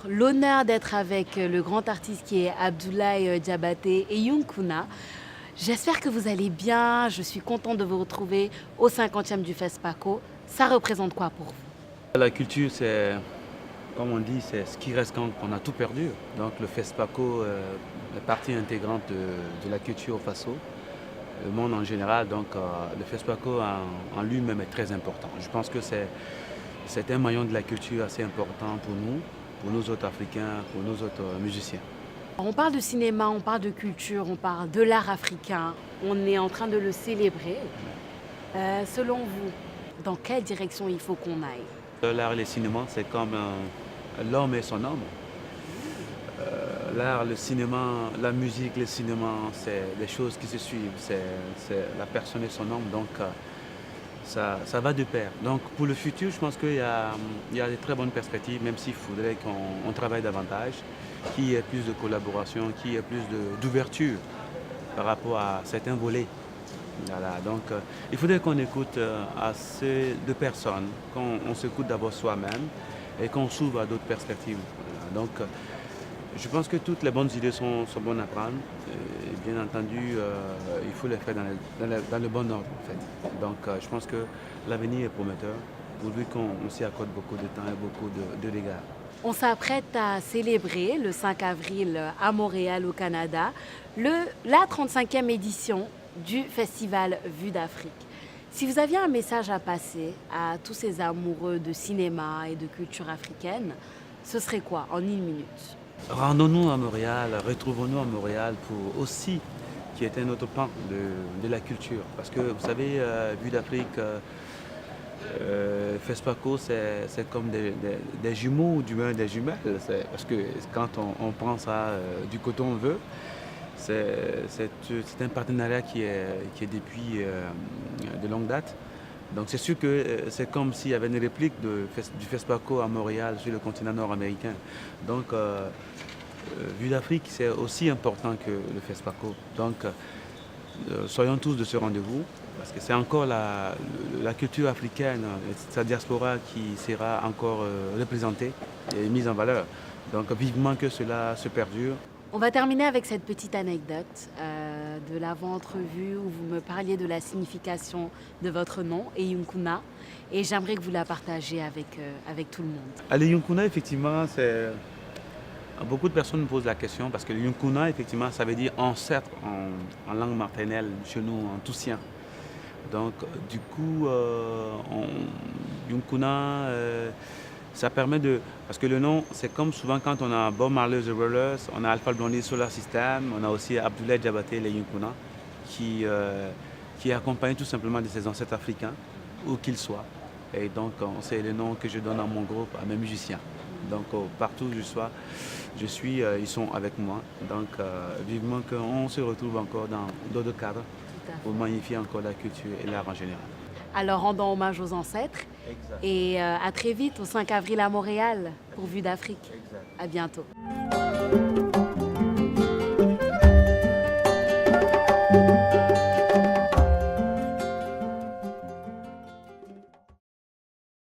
L'honneur d'être avec le grand artiste qui est Abdoulaye Diabaté et Younkuna. J'espère que vous allez bien. Je suis contente de vous retrouver au 50e du FESPACO. Ça représente quoi pour vous? La culture, c'est, comme on dit, c'est ce qui reste quand on a tout perdu. Donc le FESPACO est partie intégrante de la culture au Faso, le monde en général. Donc le FESPACO en lui-même est très important. Je pense que c'est un maillon de la culture assez important pour nous autres Africains, pour nous autres musiciens. On parle de cinéma, on parle de culture, on parle de l'art africain. On est en train de le célébrer. Selon vous, dans quelle direction il faut qu'on aille? L'art et le cinéma, c'est comme l'homme et son homme. L'art, le cinéma, la musique, le cinéma, c'est des choses qui se suivent. C'est la personne et son homme, donc ça va de pair. Donc pour le futur, je pense qu'il y a de très bonnes perspectives, même s'il faudrait qu'on travaille davantage, qu'il y ait plus de collaboration, qu'il y ait plus d'ouverture par rapport à certains volets. Voilà, donc il faudrait qu'on écoute assez de personnes, qu'on s'écoute d'abord soi-même et qu'on s'ouvre à d'autres perspectives. Voilà, donc je pense que toutes les bonnes idées sont bonnes à prendre. Et bien entendu, il faut les faire dans le bon ordre en fait. Donc je pense que l'avenir est prometteur, pourvu qu'on s'y accorde beaucoup de temps et beaucoup de regards. On s'apprête à célébrer le 5 avril à Montréal, au Canada, la 35e édition du festival Vue d'Afrique. Si vous aviez un message à passer à tous ces amoureux de cinéma et de culture africaine, ce serait quoi en une minute? Rendons-nous à Montréal, retrouvons-nous à Montréal pour aussi, qui est un autre pan de la culture. Parce que vous savez, Vue d'Afrique, FESPACO, c'est comme des jumeaux ou du moins des jumelles. Parce que quand on prend ça du côté on veut, c'est un partenariat qui est depuis de longue date. Donc c'est sûr que c'est comme s'il y avait une réplique du FESPACO à Montréal sur le continent nord-américain. Donc Vue d'Afrique, c'est aussi important que le FESPACO. Donc soyons tous de ce rendez-vous, parce que c'est encore la culture africaine, sa diaspora qui sera encore représentée et mise en valeur. Donc vivement que cela se perdure. On va terminer avec cette petite anecdote de l'avant-entrevue où vous me parliez de la signification de votre nom, Younkuna, et j'aimerais que vous la partagiez avec tout le monde. Allez, Younkuna, effectivement, beaucoup de personnes me posent la question parce que Younkuna, effectivement, ça veut dire ancêtre en langue maternelle chez nous, en toussien. Donc, du coup, Younkuna, ça permet de... Parce que le nom, c'est comme souvent quand on a Bob Marley The Rollers, on a Alpha Blondy Solar System, on a aussi Abdoulaye Diabaté les Younkuna, qui est accompagné tout simplement de ses ancêtres africains, où qu'ils soient. Et donc, c'est le nom que je donne à mon groupe, à mes musiciens. Donc, partout où je suis, ils sont avec moi. Donc, vivement qu'on se retrouve encore dans d'autres cadres pour magnifier encore la culture et l'art en général. Alors rendons hommage aux ancêtres. Exact. Et à très vite au 5 avril à Montréal pour Vue d'Afrique. Exact. À bientôt.